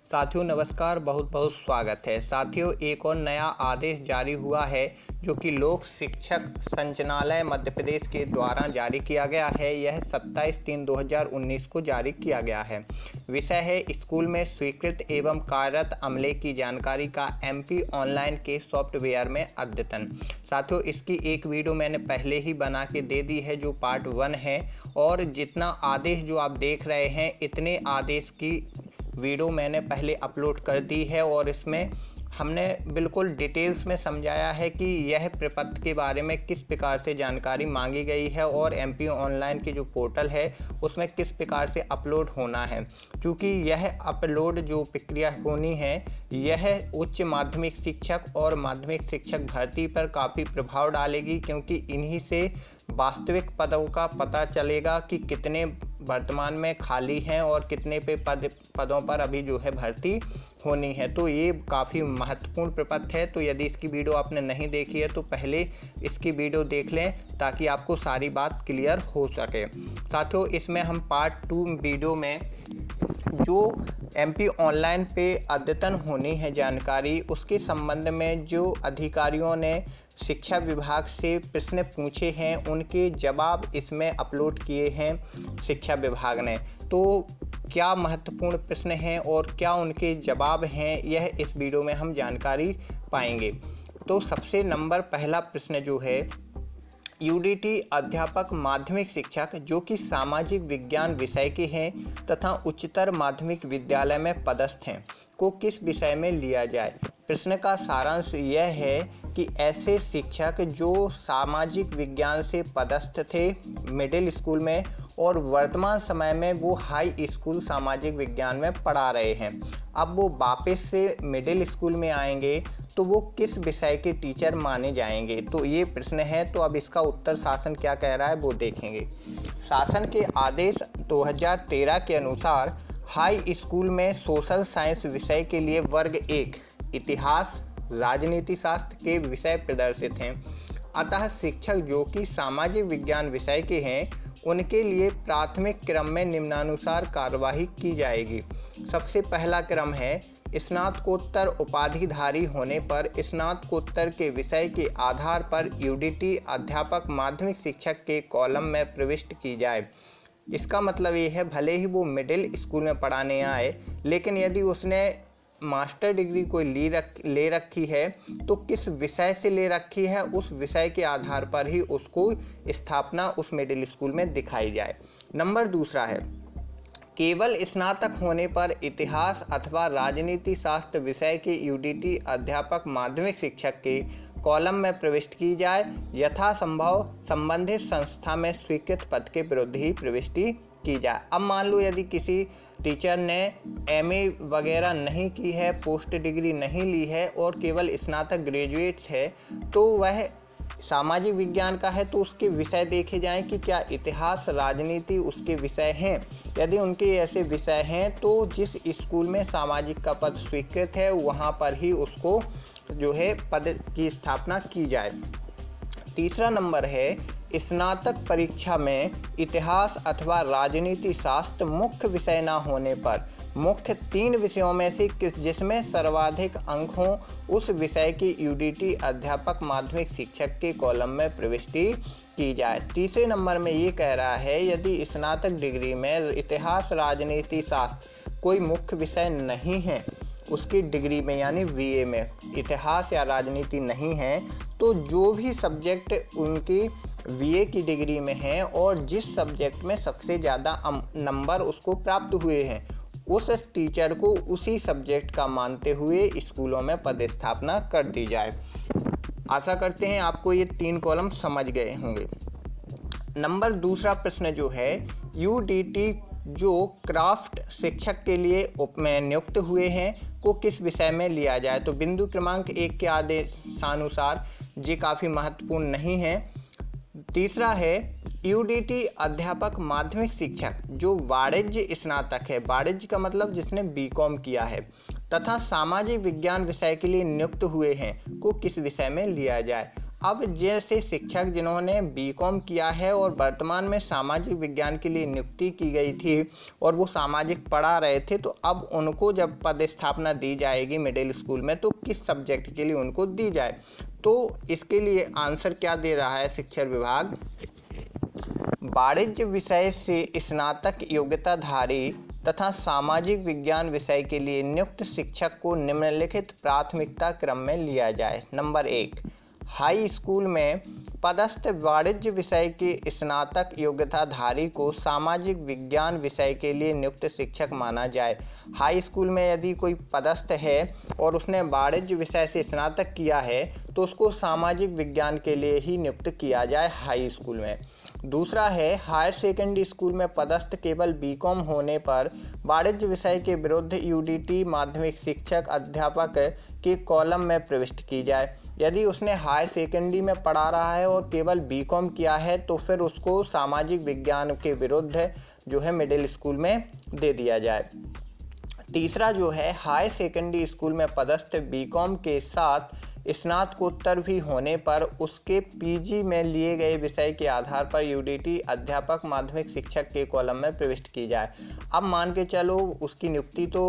साथियों नमस्कार, बहुत बहुत स्वागत है। साथियों एक और नया आदेश जारी हुआ है जो कि लोक शिक्षक संचालनालय मध्य प्रदेश के द्वारा जारी किया गया है। यह 27/3/2019 को जारी किया गया है। विषय है स्कूल में स्वीकृत एवं कार्यरत अमले की जानकारी का MP ऑनलाइन के सॉफ्टवेयर में अद्यतन। साथियों इसकी एक वीडियो मैंने पहले ही बना के दे दी है जो पार्ट 1 है, और जितना आदेश जो आप देख रहे हैं इतने आदेश की वीडियो मैंने पहले अपलोड कर दी है और इसमें हमने बिल्कुल डिटेल्स में समझाया है कि यह प्रपत्र के बारे में किस प्रकार से जानकारी मांगी गई है और MP ऑनलाइन की जो पोर्टल है उसमें किस प्रकार से अपलोड होना है। क्योंकि यह अपलोड जो प्रक्रिया होनी है यह उच्च माध्यमिक शिक्षक और माध्यमिक शिक्षक भर्ती पर काफ़ी प्रभाव डालेगी, क्योंकि इन्हीं से वास्तविक पदों का पता चलेगा कि कितने वर्तमान में खाली हैं और कितने पदों पर अभी जो है भर्ती होनी है। तो ये काफ़ी महत्वपूर्ण प्रपत्र है। तो यदि इसकी वीडियो आपने नहीं देखी है तो पहले इसकी वीडियो देख लें ताकि आपको सारी बात क्लियर हो सके। साथियों इसमें हम पार्ट 2 वीडियो में जो MP ऑनलाइन पे अद्यतन होनी है जानकारी, उसके संबंध में जो अधिकारियों ने शिक्षा विभाग से प्रश्न पूछे हैं उनके जवाब इसमें अपलोड किए हैं शिक्षा विभाग ने। तो क्या महत्वपूर्ण प्रश्न हैं और क्या उनके जवाब हैं यह इस वीडियो में हम जानकारी पाएंगे। तो सबसे पहला प्रश्न जो है, UDT अध्यापक माध्यमिक शिक्षक जो कि सामाजिक विज्ञान विषय के हैं तथा उच्चतर माध्यमिक विद्यालय में पदस्थ हैं को किस विषय में लिया जाए। प्रश्न का सारांश यह है कि ऐसे शिक्षक जो सामाजिक विज्ञान से पदस्थ थे मिडिल स्कूल में और वर्तमान समय में वो हाई स्कूल सामाजिक विज्ञान में पढ़ा रहे हैं, अब वो वापस से मिडिल स्कूल में आएंगे तो वो किस विषय के टीचर माने जाएंगे। तो ये प्रश्न है। तो अब इसका उत्तर शासन क्या कह रहा है वो देखेंगे। शासन के आदेश 2013 के अनुसार हाई स्कूल में सोशल साइंस विषय के लिए वर्ग 1 इतिहास राजनीति शास्त्र के विषय प्रदर्शित हैं। अतः शिक्षक जो कि सामाजिक विज्ञान विषय के हैं उनके लिए प्राथमिक क्रम में निम्नानुसार कार्यवाही की जाएगी। सबसे पहला क्रम है, स्नातकोत्तर उपाधिधारी होने पर स्नातकोत्तर के विषय के आधार पर UDT अध्यापक माध्यमिक शिक्षक के कॉलम में प्रविष्ट की जाए। इसका मतलब ये है भले ही वो मिडिल स्कूल में पढ़ाने आए, लेकिन यदि उसने मास्टर डिग्री कोई ले रखी है तो किस विषय से ले रखी है उस विषय के आधार पर ही उसको स्थापना उस मिडिल स्कूल में दिखाई जाए। नंबर दूसरा है, केवल स्नातक होने पर इतिहास अथवा राजनीति शास्त्र विषय के UDT अध्यापक माध्यमिक शिक्षक के कॉलम में प्रविष्ट की जाए। यथासंभव संबंधित संस्था में स्वीकृत पद के विरुद्ध ही प्रविष्टि की जाए। अब मान लो यदि किसी टीचर ने MA वगैरह नहीं की है, पोस्ट डिग्री नहीं ली है और केवल स्नातक ग्रेजुएट है, तो वह सामाजिक विज्ञान का है तो उसके विषय देखे जाएं कि क्या इतिहास राजनीति उसके विषय हैं। यदि उनके ऐसे विषय हैं तो जिस स्कूल में सामाजिक का पद स्वीकृत है वहाँ पर ही उसको जो है पद की स्थापना की जाए। तीसरा नंबर है, स्नातक परीक्षा में इतिहास अथवा राजनीति शास्त्र मुख्य विषय न होने पर मुख्य 3 विषयों में से जिसमें सर्वाधिक अंक हों उस विषय की UDT अध्यापक माध्यमिक शिक्षक के कॉलम में प्रविष्टि की जाए। तीसरे नंबर में ये कह रहा है, यदि स्नातक डिग्री में इतिहास राजनीति शास्त्र कोई मुख्य विषय नहीं है उसकी डिग्री में यानी VA में इतिहास या राजनीति नहीं है, तो जो भी सब्जेक्ट उनकी VA की डिग्री में है और जिस सब्जेक्ट में सबसे ज़्यादा नंबर उसको प्राप्त हुए हैं उस टीचर को उसी सब्जेक्ट का मानते हुए स्कूलों में पदस्थापना कर दी जाए। आशा करते हैं आपको ये 3 कॉलम समझ गए होंगे। नंबर दूसरा प्रश्न जो है, UDT जो क्राफ्ट शिक्षक के लिए नियुक्त हुए हैं को किस विषय में लिया जाए। तो बिंदु क्रमांक 1 के आदेशानुसार ये काफ़ी महत्वपूर्ण नहीं है। तीसरा है, UDT अध्यापक माध्यमिक शिक्षक जो वाणिज्य स्नातक है, वाणिज्य का मतलब जिसने BCom किया है, तथा सामाजिक विज्ञान विषय के लिए नियुक्त हुए हैं को किस विषय में लिया जाए। अब जैसे शिक्षक जिन्होंने बीकॉम किया है और वर्तमान में सामाजिक विज्ञान के लिए नियुक्ति की गई थी और वो सामाजिक पढ़ा रहे थे, तो अब उनको जब पदस्थापना दी जाएगी मिडिल स्कूल में, तो किस सब्जेक्ट के लिए उनको दी जाए। तो इसके लिए आंसर क्या दे रहा है शिक्षा विभाग, वाणिज्य विषय से स्नातक योग्यताधारी तथा सामाजिक विज्ञान विषय के लिए नियुक्त शिक्षक को निम्नलिखित प्राथमिकता क्रम में लिया जाए। नंबर 1, हाई स्कूल में पदस्थ वाणिज्य विषय के स्नातक योग्यताधारी को सामाजिक विज्ञान विषय के लिए नियुक्त शिक्षक माना जाए। हाई स्कूल में यदि कोई पदस्थ है और उसने वाणिज्य विषय से स्नातक किया है तो उसको सामाजिक विज्ञान के लिए ही नियुक्त किया जाए हाई स्कूल में। दूसरा है, हायर सेकेंडरी स्कूल में पदस्थ केवल बीकॉम होने पर वाणिज्य विषय के विरुद्ध यूडीटी माध्यमिक शिक्षक अध्यापक के कॉलम में प्रविष्ट की जाए। यदि उसने हायर सेकेंडरी में पढ़ा रहा है और केवल बीकॉम किया है तो फिर उसको सामाजिक विज्ञान के विरुद्ध जो है मिडिल स्कूल में दे दिया जाए। तीसरा जो है, हायर सेकेंडरी स्कूल में पदस्थ बीकॉम के साथ स्नातकोत्तर भी होने पर उसके पीजी में लिए गए विषय के आधार पर यूडीटी अध्यापक माध्यमिक शिक्षक के कॉलम में प्रविष्ट की जाए। अब मान के चलो उसकी नियुक्ति तो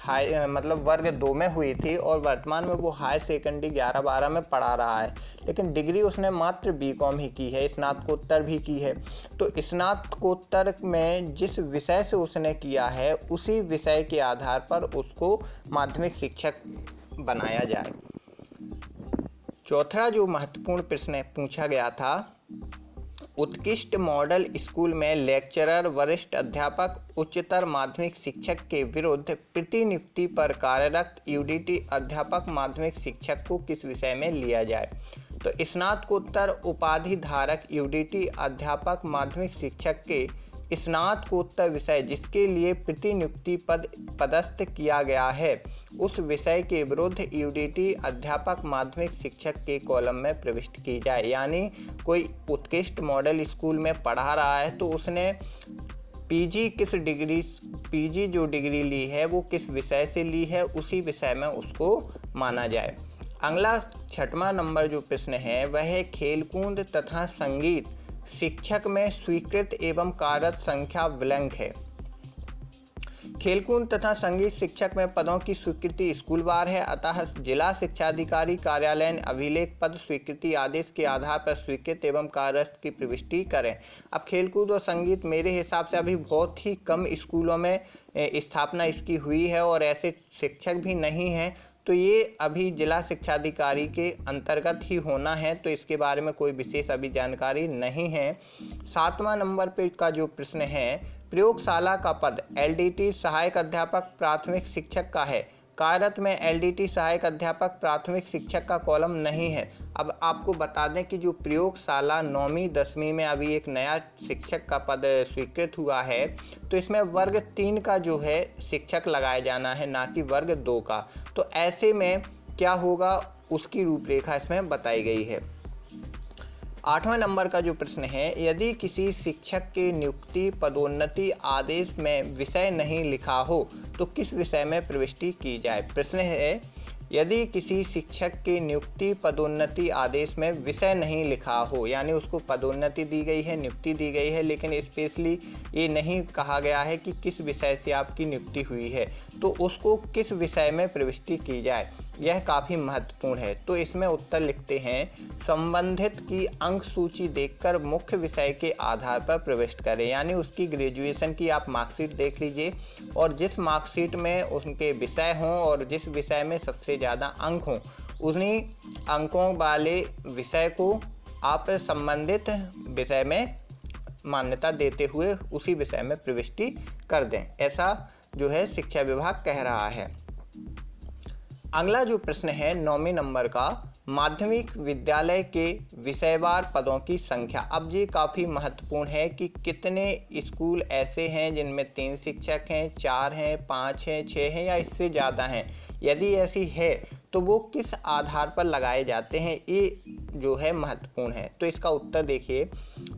वर्ग 2 में हुई थी और वर्तमान में वो हायर सेकेंडरी 11-12 में पढ़ा रहा है, लेकिन डिग्री उसने मात्र बीकॉम ही की है, स्नातकोत्तर भी की है। तो स्नातकोत्तर में जिस विषय से उसने किया है उसी विषय के आधार पर उसको माध्यमिक शिक्षक बनाया जाए। चौथा जो महत्वपूर्ण प्रश्न पूछा गया था, उत्कृष्ट मॉडल स्कूल में लेक्चरर वरिष्ठ अध्यापक उच्चतर माध्यमिक शिक्षक के विरुद्ध प्रतिनियुक्ति पर कार्यरत यूडीटी अध्यापक माध्यमिक शिक्षक को किस विषय में लिया जाए। तो स्नातकोत्तर उपाधि धारक यूडीटी अध्यापक माध्यमिक शिक्षक के स्नातकोत्तर विषय जिसके लिए प्रतिनियुक्ति पदस्थ किया गया है उस विषय के विरुद्ध यूडीटी अध्यापक माध्यमिक शिक्षक के कॉलम में प्रविष्ट की जाए। यानी कोई उत्कृष्ट मॉडल स्कूल में पढ़ा रहा है तो उसने पीजी जो डिग्री ली है वो किस विषय से ली है उसी विषय में उसको माना जाए। अगला 6वां नंबर जो प्रश्न है वह है, खेलकूद तथा संगीत शिक्षक में स्वीकृत एवं कार्यरत संख्या विलंघ है। खेलकूद तथा संगीत शिक्षक में पदों की स्वीकृति स्कूलवार है, अतः जिला शिक्षाधिकारी कार्यालय ने अभिलेख पद स्वीकृति आदेश के आधार पर स्वीकृत एवं कार्यरत की प्रविष्टि करें। अब खेलकूद और संगीत मेरे हिसाब से अभी बहुत ही कम स्कूलों में स्थापना इसकी हुई है और ऐसे शिक्षक भी नहीं हैं, तो ये अभी जिला शिक्षाधिकारी के अंतर्गत ही होना है, तो इसके बारे में कोई विशेष अभी जानकारी नहीं है। 7वां नंबर पे का जो प्रश्न है, प्रयोगशाला का पद एलडीटी सहायक अध्यापक प्राथमिक शिक्षक का है, कार्यरत में एलडीटी सहायक अध्यापक प्राथमिक शिक्षक का कॉलम नहीं है। अब आपको बता दें कि जो प्रयोगशाला 9वीं 10वीं में अभी एक नया शिक्षक का पद स्वीकृत हुआ है, तो इसमें वर्ग 3 का जो है शिक्षक लगाया जाना है, ना कि वर्ग 2 का। तो ऐसे में क्या होगा उसकी रूपरेखा इसमें बताई गई है। 8वें नंबर का जो प्रश्न है, यदि किसी शिक्षक के नियुक्ति पदोन्नति आदेश में विषय नहीं लिखा हो तो किस विषय में प्रविष्टि की जाए। प्रश्न है, यदि किसी शिक्षक के नियुक्ति पदोन्नति आदेश में विषय नहीं लिखा हो, यानी उसको पदोन्नति दी गई है, नियुक्ति दी गई है, लेकिन स्पेशली ये नहीं कहा गया है कि किस विषय से आपकी नियुक्ति हुई है, तो उसको किस विषय में प्रविष्टि की जाए, यह काफ़ी महत्वपूर्ण है। तो इसमें उत्तर लिखते हैं, संबंधित की अंक सूची देखकर मुख्य विषय के आधार पर प्रविष्ट करें। यानी उसकी ग्रेजुएशन की आप मार्कशीट देख लीजिए और जिस मार्कशीट में उनके विषय हों और जिस विषय में सबसे ज़्यादा अंक हों, उन्हीं अंकों वाले विषय को आप संबंधित विषय में मान्यता देते हुए उसी विषय में प्रविष्टि कर दें। ऐसा जो है शिक्षा विभाग कह रहा है। अगला जो प्रश्न है 9वें नंबर का, माध्यमिक विद्यालय के विषयवार पदों की संख्या। अब ये काफ़ी महत्वपूर्ण है कि कितने स्कूल ऐसे हैं जिनमें 3 शिक्षक हैं, 4 हैं, 5 हैं, 6 हैं या इससे ज़्यादा हैं। यदि ऐसी है तो वो किस आधार पर लगाए जाते हैं, ये जो है महत्वपूर्ण है। तो इसका उत्तर देखिए,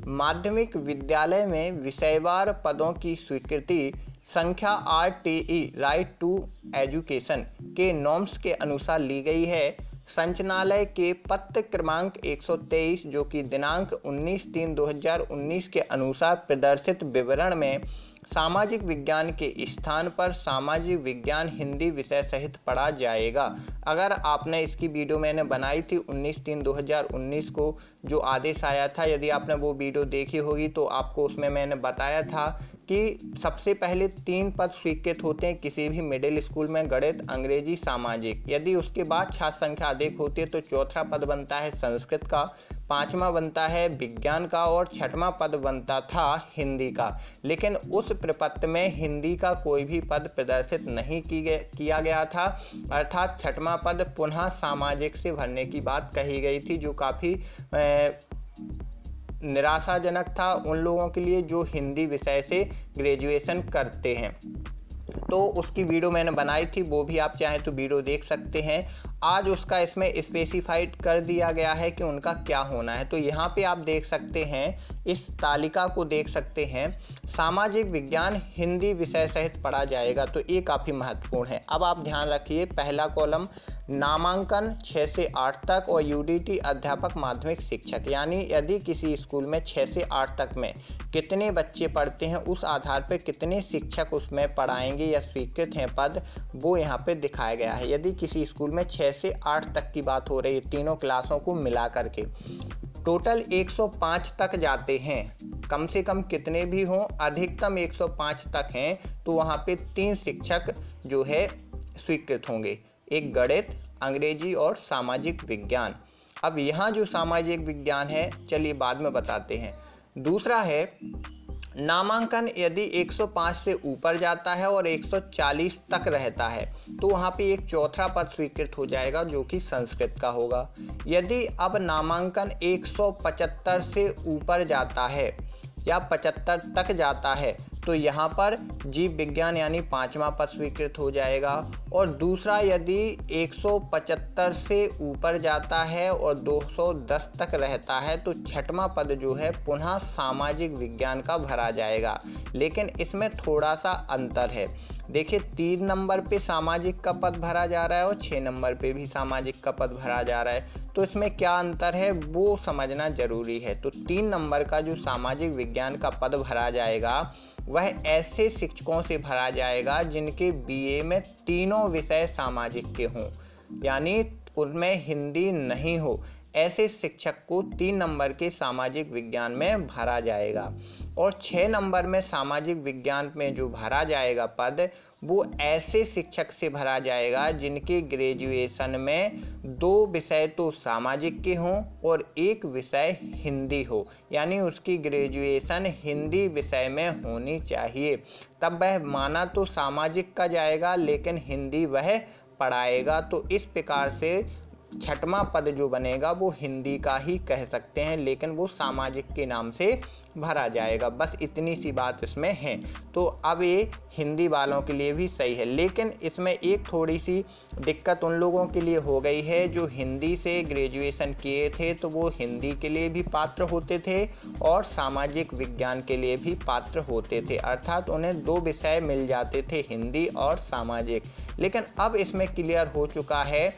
माध्यमिक विद्यालय में विषयवार पदों की स्वीकृति संख्या RTE राइट टू एजुकेशन के नॉर्म्स के अनुसार ली गई है। संचालनालय के पत्र क्रमांक 123 जो कि दिनांक 19/3/2019 के अनुसार प्रदर्शित विवरण में सामाजिक विज्ञान के स्थान पर सामाजिक विज्ञान हिंदी विषय सहित पढ़ा जाएगा। अगर आपने इसकी वीडियो मैंने बनाई थी 19/3/2019 को जो आदेश आया था, यदि आपने वो वीडियो देखी होगी तो आपको उसमें मैंने बताया था कि सबसे पहले 3 पद स्वीकृत होते हैं किसी भी मिडिल स्कूल में, गणित, अंग्रेजी, सामाजिक। यदि उसके बाद छात्र संख्या अधिक होती है तो चौथा पद बनता है संस्कृत का, 5वां बनता है विज्ञान का और 6वां पद बनता था हिंदी का। लेकिन उस प्रपत्र में हिंदी का कोई भी पद प्रदर्शित नहीं किया गया था, अर्थात 6वां पद पुनः सामाजिक से भरने की बात कही गई थी, जो काफ़ी निराशाजनक था उन लोगों के लिए जो हिंदी विषय से ग्रेजुएशन करते हैं। तो उसकी वीडियो मैंने बनाई थी, वो भी आप चाहें तो वीडियो देख सकते हैं। आज उसका इसमें स्पेसिफाइड कर दिया गया है कि उनका क्या होना है। तो यहाँ पे आप देख सकते हैं, इस तालिका को देख सकते हैं, सामाजिक विज्ञान हिंदी विषय सहित पढ़ा जाएगा। तो ये काफ़ी महत्वपूर्ण है। अब आप ध्यान रखिए, पहला कॉलम नामांकन 6 से 8 तक और यूडीटी अध्यापक माध्यमिक शिक्षक, यानी यदि किसी स्कूल में 6 से 8 तक में कितने बच्चे पढ़ते हैं उस आधार पर कितने शिक्षक उसमें पढ़ाएंगे या स्वीकृत हैं पद, वो यहाँ पे दिखाया गया है। यदि किसी स्कूल में 6 से 8 तक की बात हो रही है, तीनों क्लासों को मिला करके टोटल 105 तक जाते हैं, कम से कम कितने भी हों, अधिकतम 105 तक हैं, तो वहाँ पे 3 शिक्षक जो है स्वीकृत होंगे, एक गणित, अंग्रेजी और सामाजिक विज्ञान। अब यहाँ जो सामाजिक विज्ञान है, चलिए बाद में बताते हैं। दूसरा है नामांकन यदि 105 से ऊपर जाता है और 140 तक रहता है तो वहाँ पे एक चौथा पद स्वीकृत हो जाएगा जो कि संस्कृत का होगा। यदि अब नामांकन 175 से ऊपर जाता है या 75 तक जाता है तो यहाँ पर जीव विज्ञान यानी 5वां पद स्वीकृत हो जाएगा। और दूसरा यदि 175 से ऊपर जाता है और 210 तक रहता है तो 6वां पद जो है पुनः सामाजिक विज्ञान का भरा जाएगा। लेकिन इसमें थोड़ा सा अंतर है, देखिए 3 नंबर पे सामाजिक का पद भरा जा रहा है और 6 नंबर पे भी सामाजिक का पद भरा जा रहा है, तो इसमें क्या अंतर है वो समझना जरूरी है। तो 3 नंबर का जो सामाजिक विज्ञान का पद भरा जाएगा वह ऐसे शिक्षकों से भरा जाएगा जिनके बीए में तीनों विषय सामाजिक के हों, यानी उनमें हिंदी नहीं हो, ऐसे शिक्षक को 3 नंबर के सामाजिक विज्ञान में भरा जाएगा। और 6 नंबर में सामाजिक विज्ञान में जो भरा जाएगा पद वो ऐसे शिक्षक से भरा जाएगा जिनके ग्रेजुएशन में 2 विषय तो सामाजिक के हों और 1 विषय हिंदी हो, यानी उसकी ग्रेजुएशन हिंदी विषय में होनी चाहिए, तब वह माना तो सामाजिक का जाएगा लेकिन हिंदी वह पढ़ाएगा। तो इस प्रकार से 6वां पद जो बनेगा वो हिंदी का ही कह सकते हैं, लेकिन वो सामाजिक के नाम से भरा जाएगा। बस इतनी सी बात इसमें है। तो अब ये हिंदी वालों के लिए भी सही है, लेकिन इसमें एक थोड़ी सी दिक्कत उन लोगों के लिए हो गई है जो हिंदी से ग्रेजुएशन किए थे, तो वो हिंदी के लिए भी पात्र होते थे और सामाजिक विज्ञान के लिए भी पात्र होते थे, अर्थात उन्हें 2 विषय मिल जाते थे, हिंदी और सामाजिक। लेकिन अब इसमें क्लियर हो चुका है,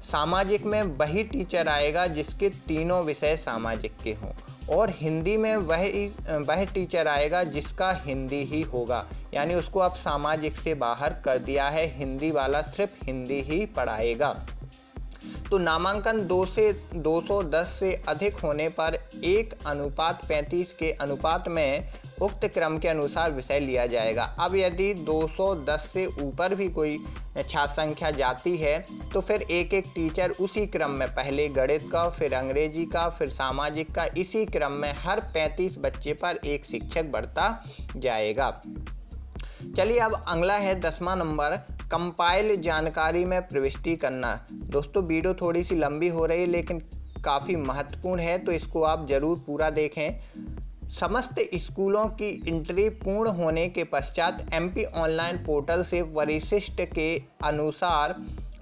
सामाजिक में वही टीचर आएगा जिसके तीनों विषय सामाजिक के हों और हिंदी में वह टीचर आएगा जिसका हिंदी ही होगा, यानी उसको अब सामाजिक से बाहर कर दिया है, हिंदी वाला सिर्फ हिंदी ही पढ़ाएगा। तो नामांकन 210 से अधिक होने पर 1:35 के अनुपात में उक्त क्रम के अनुसार विषय लिया जाएगा। अब यदि 210 से ऊपर भी कोई छात्र संख्या जाती है तो फिर एक टीचर उसी क्रम में पहले गणित का, फिर अंग्रेजी का, फिर सामाजिक का, इसी क्रम में हर 35 बच्चे पर एक शिक्षक बढ़ता जाएगा। चलिए अब अगला है 10वां नंबर, कंपाइल जानकारी में प्रविष्टि करना। दोस्तों वीडियो थोड़ी सी लंबी हो रही है लेकिन काफ़ी महत्वपूर्ण है, तो इसको आप ज़रूर पूरा देखें। समस्त स्कूलों की एंट्री पूर्ण होने के पश्चात एमपी ऑनलाइन पोर्टल से वरिष्ठ के अनुसार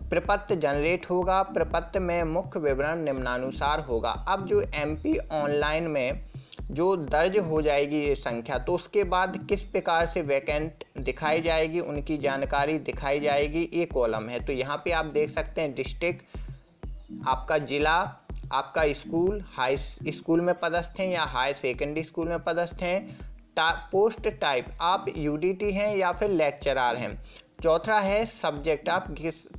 प्रपत्र जनरेट होगा। प्रपत्र में मुख्य विवरण निम्नानुसार होगा। अब जो एमपी ऑनलाइन में जो दर्ज हो जाएगी ये संख्या, तो उसके बाद किस प्रकार से वैकेंट दिखाई जाएगी, उनकी जानकारी दिखाई जाएगी, ये कॉलम है। तो यहाँ पे आप देख सकते हैं डिस्ट्रिक्ट, आपका जिला, आपका स्कूल, हाई स्कूल में पदस्थ हैं या हाई सेकेंडरी स्कूल में पदस्थ हैं। पोस्ट टाइप, आप यूडीटी हैं या फिर लेक्चरार हैं। चौथा है सब्जेक्ट, आप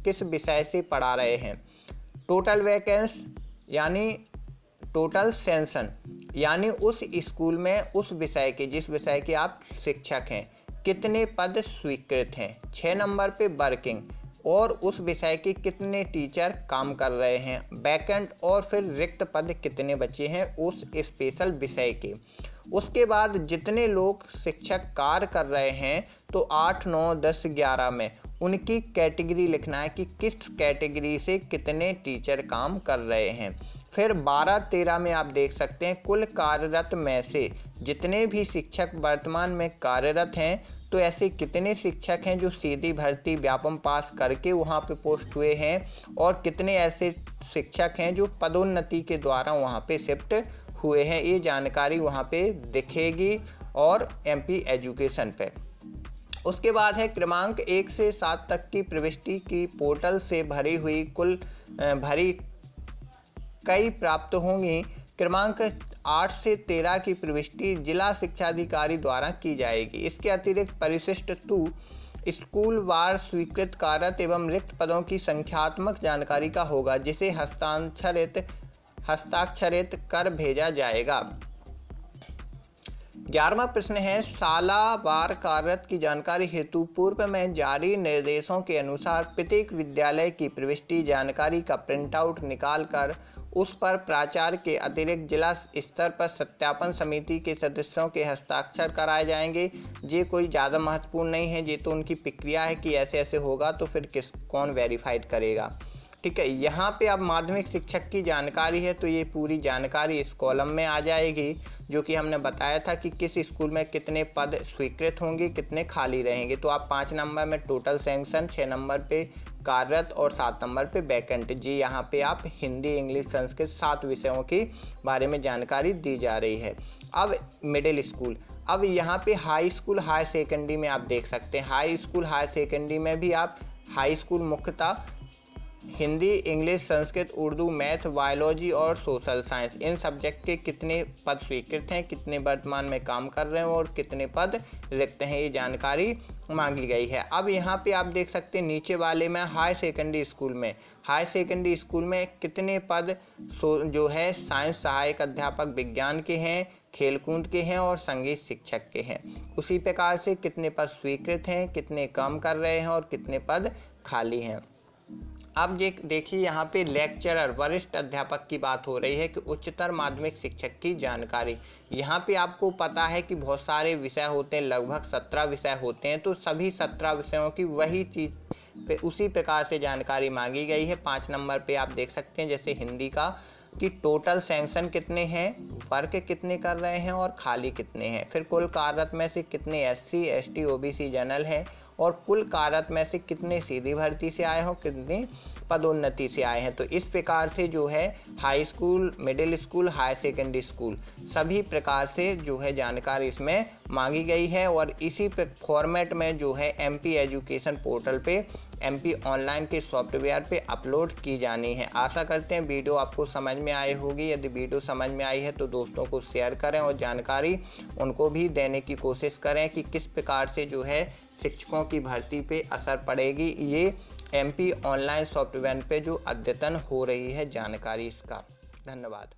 किस विषय से पढ़ा रहे हैं। टोटल वैकेंस यानी टोटल सेंसन, यानी उस स्कूल में उस विषय के, जिस विषय के आप शिक्षक हैं, कितने पद स्वीकृत हैं। 6 नंबर पे वर्किंग, और उस विषय के कितने टीचर काम कर रहे हैं। वैकेंट, और फिर रिक्त पद कितने बचे हैं उस स्पेशल विषय के। उसके बाद जितने लोग शिक्षक कार्य कर रहे हैं, तो 8, 9, 10, 11 में उनकी कैटेगरी लिखना है कि किस कैटेगरी से कितने टीचर काम कर रहे हैं। फिर 12, 13 में आप देख सकते हैं कुल कार्यरत में से जितने भी शिक्षक वर्तमान में कार्यरत हैं, तो ऐसे कितने शिक्षक हैं जो सीधी भर्ती व्यापम पास करके वहाँ पे पोस्ट हुए हैं, और कितने ऐसे शिक्षक हैं जो पदोन्नति के द्वारा वहाँ पे शिफ्ट हुए हैं। ये जानकारी वहाँ पे दिखेगी और एमपी एजुकेशन पे। उसके बाद है क्रमांक 1 से 7 तक की प्रविष्टि की पोर्टल से भरी हुई कुल भरी कई प्राप्त होंगी। क्रमांक 8 से 13 की प्रविष्टि जिला शिक्षाधिकारी द्वारा की जाएगी। इसके अतिरिक्त परिशिष्ट 2 स्कूल वार स्वीकृत कार्यरत एवं रिक्त पदों की संख्यात्मक जानकारी का होगा, जिसे हस्ताक्षरित कर भेजा जाएगा। 11वां प्रश्न है सालावार कार्यरत की जानकारी हेतु पूर्व में जारी निर्देशों के अनुसार प्रत्येक विद्यालय की प्रविष्टि जानकारी का प्रिंटआउट निकाल कर उस पर प्राचार्य के अतिरिक्त जिला स्तर पर सत्यापन समिति के सदस्यों के हस्ताक्षर कराए जाएंगे। ये कोई ज़्यादा महत्वपूर्ण नहीं है, ये तो उनकी प्रक्रिया है कि ऐसे ऐसे होगा, तो फिर कौन वेरीफाइड करेगा। ठीक है, यहाँ पे अब माध्यमिक शिक्षक की जानकारी है, तो ये पूरी जानकारी इस कॉलम में आ जाएगी, जो कि हमने बताया था कि किस स्कूल में कितने पद स्वीकृत होंगे, कितने खाली रहेंगे। तो आप 5 नंबर में टोटल सैंक्शन, 6 नंबर पे कार्यरत और 7 नंबर पे वैकेंट, जी यहाँ पे आप हिंदी, इंग्लिश, संस्कृत 7 विषयों के बारे में जानकारी दी जा रही है। अब मिडिल स्कूल, अब यहाँ पे हाई स्कूल, हाई सेकेंडरी में आप देख सकते हैं। हाई स्कूल, हाई सेकेंडरी में भी आप हाई स्कूल मुख्यतः Hindi, English, Sanskrit, Urdu, math, biology और सोशल साइंस, इन सब्जेक्ट के कितने पद स्वीकृत हैं, कितने वर्तमान में काम कर रहे हैं और कितने पद रिक्त हैं, ये जानकारी मांगी गई है। अब यहाँ पे आप देख सकते हैं नीचे वाले में हाई सेकेंडरी स्कूल में, हाई सेकेंडरी स्कूल में कितने पद जो है साइंस सहायक अध्यापक विज्ञान के हैं, खेलकूद के हैं और संगीत शिक्षक के हैं। उसी प्रकार से कितने पद स्वीकृत हैं, कितने काम कर रहे हैं और कितने पद खाली हैं। अब देखिए यहाँ पे लेक्चरर, वरिष्ठ अध्यापक की बात हो रही है कि उच्चतर माध्यमिक शिक्षक की जानकारी। यहाँ पे आपको पता है कि बहुत सारे विषय होते हैं, लगभग 17 विषय होते हैं, तो सभी 17 विषयों की वही चीज़ पे उसी प्रकार से जानकारी मांगी गई है। 5 नंबर पे आप देख सकते हैं, जैसे हिंदी का कि टोटल सैंक्शन कितने हैं, वर्क कितने कर रहे हैं और खाली कितने हैं। फिर कुल कार्यरत में से कितने SC, ST, OBC जनरल हैं, और कुल कार्यरत में से कितने सीधी भर्ती से आए हो, कितने पदोन्नति से आए हैं। तो इस प्रकार से जो है high school, middle school, high secondary school सभी प्रकार से जो है जानकारी इसमें मांगी गई है, और इसी फॉर्मेट में जो है MP एजुकेशन पोर्टल पे, MP ऑनलाइन के सॉफ्टवेयर पे अपलोड की जानी है। आशा करते हैं वीडियो आपको समझ में आई होगी। यदि वीडियो समझ में आई है तो दोस्तों को शेयर करें और जानकारी उनको भी देने की कोशिश करें कि किस प्रकार से जो है शिक्षकों की भर्ती पे असर पड़ेगी। ये MP ऑनलाइन सॉफ्टवेयर पे जो अद्यतन हो रही है जानकारी इसका। धन्यवाद।